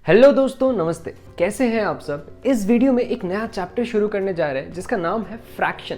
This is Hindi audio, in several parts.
हेलो दोस्तों, नमस्ते। कैसे हैं आप सब। इस वीडियो में एक नया चैप्टर शुरू करने जा रहे हैं जिसका नाम है फ्रैक्शन।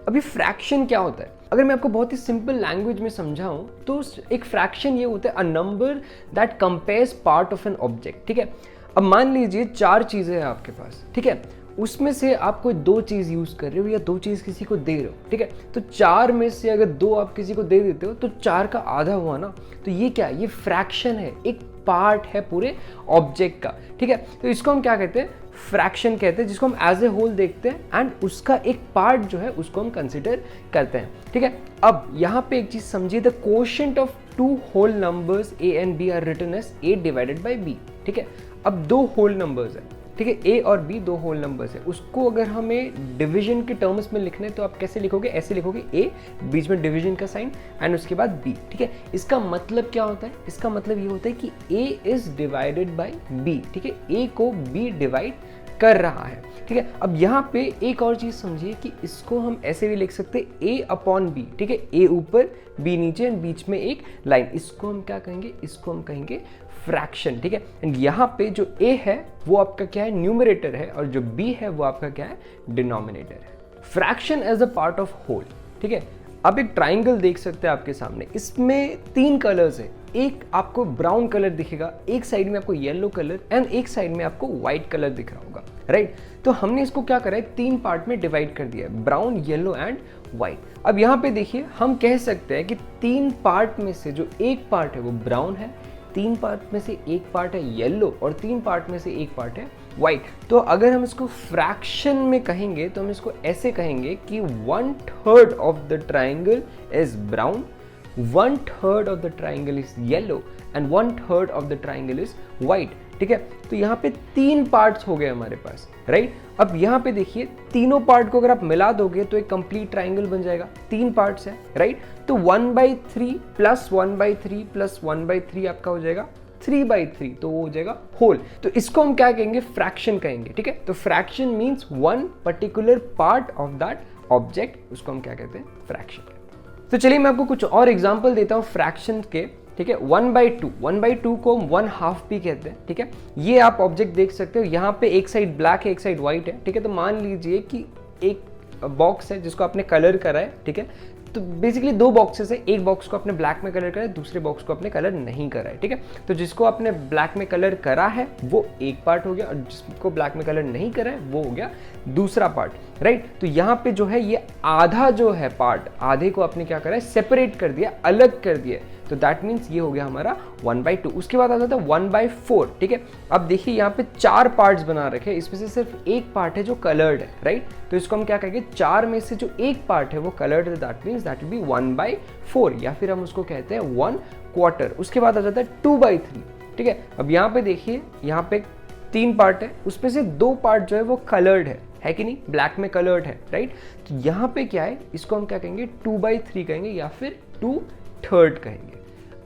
अभी फ्रैक्शन क्या होता है, अगर मैं आपको बहुत ही सिंपल लैंग्वेज में समझाऊं तो एक फ्रैक्शन ये होता है a number that compares part of an object. ठीक है, अब मान लीजिए चार चीजें हैं आपके पास, ठीक है, उसमें से आप कोई दो चीज यूज कर रहे हो या दो चीज किसी को दे रहे हो। ठीक है, तो चार में से अगर दो आप किसी को दे देते हो तो चार का आधा हुआ ना, तो ये क्या है, ये फ्रैक्शन है, एक पार्ट है पूरे ऑब्जेक्ट का। ठीक है, तो इसको हम क्या कहते हैं, फ्रैक्शन कहते हैं, जिसको हम एज ए होल देखते हैं एंड उसका एक पार्ट जो है उसको हम कंसिडर करते हैं। ठीक है, अब यहाँ पे एक चीज समझिए, the quotient of two whole numbers A and B are written as A divided by B. ठीक है, अब दो होल नंबर्स है, ठीक है, ए और बी दो होल नंबर्स है, उसको अगर हमें डिवीजन के टर्म्स में लिखने तो आप कैसे लिखोगे, ऐसे लिखोगे ए, बीच में डिवीजन का साइन एंड उसके बाद बी। ठीक है, इसका मतलब क्या होता है, इसका मतलब ये होता है कि ए इज डिवाइडेड बाय बी। ठीक है, ए को बी डिवाइड कर रहा है। ठीक है, अब यहाँ पे एक और चीज समझिए कि इसको हम ऐसे भी लिख सकते हैं ए अपॉन बी। ठीक है, ए ऊपर बी नीचे, बीच में एक लाइन, इसको हम क्या कहेंगे, इसको हम कहेंगे फ्रैक्शन। ठीक है, एंड यहाँ पे जो ए है वो आपका क्या है, न्यूमरेटर है, और जो बी है वो आपका क्या है, डिनोमिनेटर है। Fraction as a part of whole. ठीक है, अब एक ट्राइंगल देख सकते हैं आपके सामने, इसमें तीन कलर्स है, एक आपको ब्राउन कलर दिखेगा, एक साइड में आपको येलो कलर एंड एक साइड में आपको व्हाइट कलर दिख रहा होगा, राइट। तो हमने इसको क्या करा है, तीन पार्ट में डिवाइड कर दिया है, ब्राउन, येलो एंड व्हाइट। अब यहाँ पे देखिए, हम कह सकते हैं कि तीन पार्ट में से जो एक पार्ट है वो ब्राउन है, तीन पार्ट में से एक पार्ट है येलो और तीन पार्ट में से एक पार्ट है व्हाइट। तो अगर हम इसको फ्रैक्शन में कहेंगे तो हम इसको ऐसे कहेंगे कि 1/3 of the triangle is brown, 1/3 of the triangle is yellow and 1/3 of the triangle is white. ठीक है, तो यहाँ पे तीन पार्ट्स हो गए हमारे पास, राइट। अब यहाँ पे देखिए, तीनों पार्ट को अगर आप मिला दोगे तो एक कंप्लीट ट्राइंगल बन जाएगा, तीन पार्ट्स है, राइट। तो 1/3 प्लस 1/3 प्लस 1/3 आपका हो जाएगा 3/3, तो वो हो जाएगा होल। तो इसको हम क्या कहेंगे, फ्रैक्शन कहेंगे। ठीक है, तो fraction means one particular part of that object, उसको हम क्या कहते हैं, फ्रैक्शन कहते हैं। तो चलिए मैं आपको कुछ और एग्जांपल देता हूँ फ्रैक्शन के। ठीक है, 1/2 को हम 1/2 भी कहते हैं। ठीक है, ये आप ऑब्जेक्ट देख सकते हो, यहाँ पे एक साइड ब्लैक है, एक साइड व्हाइट है। ठीक है, तो मान लीजिए कि एक बॉक्स है जिसको आपने कलर करा है। ठीक है, तो बेसिकली दो बॉक्सेस है, एक बॉक्स को आपने ब्लैक में कलर करा है, दूसरे बॉक्स को आपने कलर नहीं करा है। ठीक है, तो जिसको आपने ब्लैक में कलर करा है वो एक पार्ट हो गया, और जिसको ब्लैक में कलर नहीं करा है वो हो गया दूसरा पार्ट, राइट। तो यहाँ पे जो है ये आधा जो है पार्ट, आधे को आपने क्या करा है, सेपरेट कर दिया, अलग कर दिया, तो दैट मीन्स ये हो गया हमारा 1/2। उसके बाद आ जाता है 1/4। ठीक है, अब देखिए यहाँ पे चार पार्ट्स बना रखे हैं, इसमें से सिर्फ एक पार्ट है जो कलर्ड है, राइट। तो इसको हम क्या कहेंगे, चार में से जो एक पार्ट है वो कलर्ड है, that means that will be 1/4, या फिर हम उसको कहते हैं 1/4। उसके बाद आ जाता है 2/3। ठीक है, अब यहाँ पे देखिए, यहाँ पे तीन पार्ट है, उसमें से दो पार्ट जो है वो कलर्ड है कि नहीं, ब्लैक में कलर्ड है, राइट। तो यहाँ पे क्या है, इसको हम क्या कहेंगे, 2/3 कहेंगे या फिर 2/3 कहेंगे।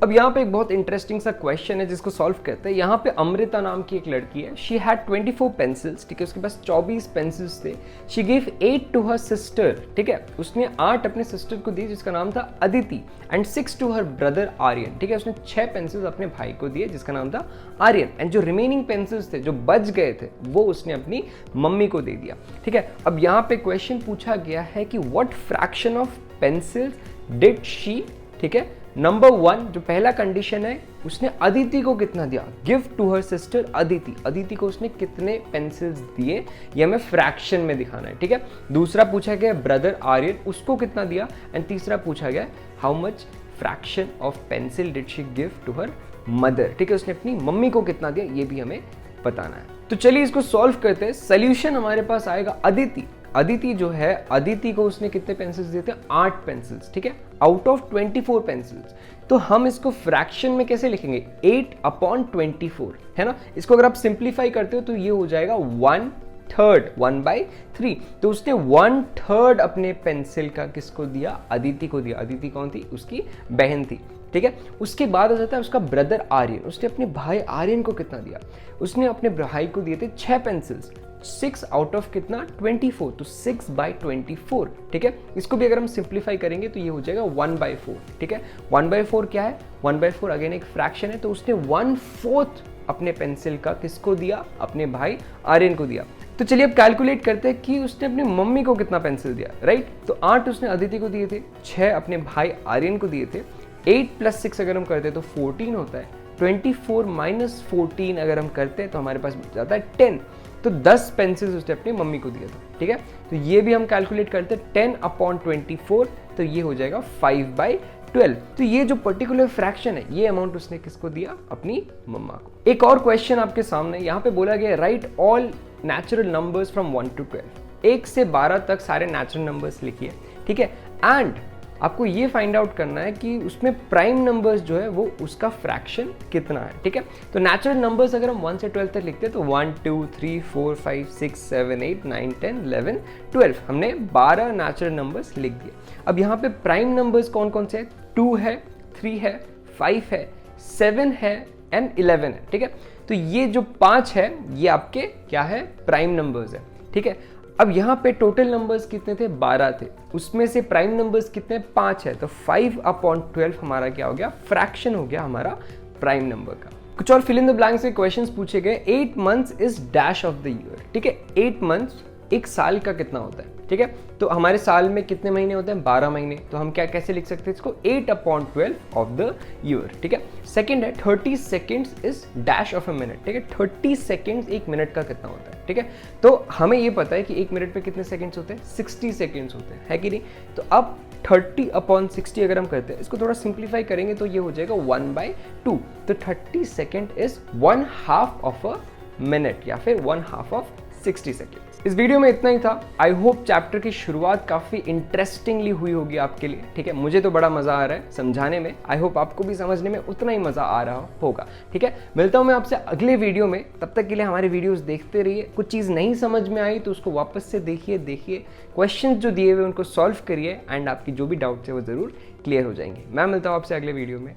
अब यहाँ पे एक बहुत इंटरेस्टिंग सा क्वेश्चन है जिसको सॉल्व करते हैं। यहाँ पे अमृता नाम की एक लड़की है, शी हैड 24 पेंसिल्स। ठीक है, उसके पास 24 पेंसिल्स थे। She give 8 to her sister. ठीक है, उसने 8 अपने सिस्टर को दी जिसका नाम था Aditi, and 6 to her brother Aryan. ठीक है, उसने 6 पेंसिल्स अपने भाई को दिए जिसका नाम था आर्यन, एंड जो रिमेनिंग पेंसिल्स थे जो बच गए थे वो उसने अपनी मम्मी को दे दिया। ठीक है, अब यहाँ पे क्वेश्चन पूछा गया है कि what fraction of pencils did she. ठीक है, नंबर 1 जो पहला कंडीशन है, उसने अदिति को कितना दिया, give to her sister Aditi, Aditi को उसने कितने पेंसिल्स दिए, ये हमें फ्रैक्शन में दिखाना है। ठीक है, दूसरा पूछा गया ब्रदर आर्यन, उसको कितना दिया, एंड तीसरा पूछा गया how much fraction of pencil did she give to her mother. ठीक है, उसने अपनी मम्मी को कितना दिया, ये भी हमें बताना है। तो चलिए इसको सॉल्व करते हैं। सोल्यूशन हमारे पास आएगा अदिति। अदिति जो है, अदिति को उसने कितने पेंसिल्स दिए थे, 8 पेंसिल्स। ठीक है, आउट ऑफ 24 पेंसिल्स। तो हम इसको फ्रैक्शन में कैसे लिखेंगे, 8/24, है ना। इसको अगर आप सिंप्लीफाई करते हो तो ये हो जाएगा 1/3, 1/3। तो उसने 1/3 अपने पेंसिल का किसको दिया, अदिति को दिया। अदिति कौन थी, उसकी बहन थी। ठीक है, उसके बाद आ जाता है उसका ब्रदर आर्यन, उसने अपने भाई आर्यन को कितना दिया, उसने अपने भाई को दिए थे 6 पेंसिल्स, 6 आउट ऑफ कितना 24, तो 6/24। ठीक है, इसको भी अगर हम सिंप्लीफाई करेंगे तो ये हो जाएगा 1/4। ठीक है, 1/4 क्या है, 1/4 अगेन एक फ्रैक्शन है, तो उसने 1/4 अपने पेंसिल का किसको दिया, अपने भाई आर्यन को दिया। तो चलिए अब कैलकुलेट करते हैं कि उसने अपनी मम्मी को कितना पेंसिल दिया, राइट। तो 8 उसने अदिति को दिए थे, 6 अपने भाई आर्यन को दिए थे, 8 + 6 अगर हम करते तो 14 होता है, 24 - 14 अगर हम करते हैं तो हमारे पास बच जाता है 10। तो 10 पेंसिल्स उसने अपनी मम्मी को दिया था, ठीक है। तो ये भी हम कैलकुलेट करते हैं 10/24, तो ये हो जाएगा 5/12। तो ये जो पर्टिकुलर फ्रैक्शन है, ये अमाउंट उसने किसको दिया, अपनी मम्मा को। एक और क्वेश्चन आपके सामने यहाँ पे बोला गया, right all natural numbers from 1 to 12, 1 से 12 तक सारे नेचुरल नंबर्स लिखिए, ठीक है। एंड आपको ये फाइंड आउट करना है कि उसमें प्राइम नंबर्स जो है वो उसका फ्रैक्शन कितना है, ठीक है। तो नेचुरल नंबर्स अगर हम 1 से 12 तक लिखते हैं तो 1 2 3 4 5 6 7 8 9 10 11 12, हमने 12 नेचुरल नंबर्स लिख दिए। अब यहाँ पे प्राइम नंबर्स कौन कौन से हैं, 2 है, 3 है, 5 है, 7 है एंड 11 है, ठीक है। तो ये जो 5 है ये आपके क्या है, प्राइम नंबर्स है, ठीक है। अब यहाँ पे टोटल नंबर्स कितने थे, 12 थे, उसमें से प्राइम नंबर्स कितने, 5 है, तो 5/12 हमारा क्या हो गया, फ्रैक्शन हो गया हमारा प्राइम नंबर का। कुछ और फिल इन द ब्लैंक्स के क्वेश्चंस पूछे गए। 8 months is dash of the year, ठीक है। 8 months एक साल का कितना होता है, ठीक है। तो हमारे साल में कितने महीने होते हैं, 12 महीने, तो हम क्या कैसे लिख सकते हैं इसको, 8/12 ऑफ द ईयर, ठीक है। सेकंड है 30 seconds is dash of a minute, ठीक है। 30 सेकेंड्स एक मिनट का कितना होता है, ठीक है। तो हमें ये पता है कि एक मिनट पे कितने सेकेंड्स होते हैं, 60 सेकेंड्स होते हैं, है कि नहीं। तो अब 30/60 अगर हम करते हैं, इसको थोड़ा सिंप्लीफाई करेंगे तो ये हो जाएगा 1/2। तो 30 second is 1/2 of a minute या फिर 1/2 ऑफ 60 सेकेंड्स। इस वीडियो में इतना ही था। आई होप चैप्टर की शुरुआत काफ़ी इंटरेस्टिंगली हुई होगी आपके लिए, ठीक है। मुझे तो बड़ा मज़ा आ रहा है समझाने में, आई होप आपको भी समझने में उतना ही मज़ा आ रहा होगा, ठीक है। मिलता हूँ मैं आपसे अगले वीडियो में, तब तक के लिए हमारे वीडियोस देखते रहिए। कुछ चीज़ नहीं समझ में आई तो उसको वापस से देखिए, क्वेश्चन जो दिए हुए उनको सॉल्व करिए एंड आपकी जो भी डाउट्स है वो ज़रूर क्लियर हो जाएंगे। मैं मिलता हूँ आपसे अगले वीडियो में।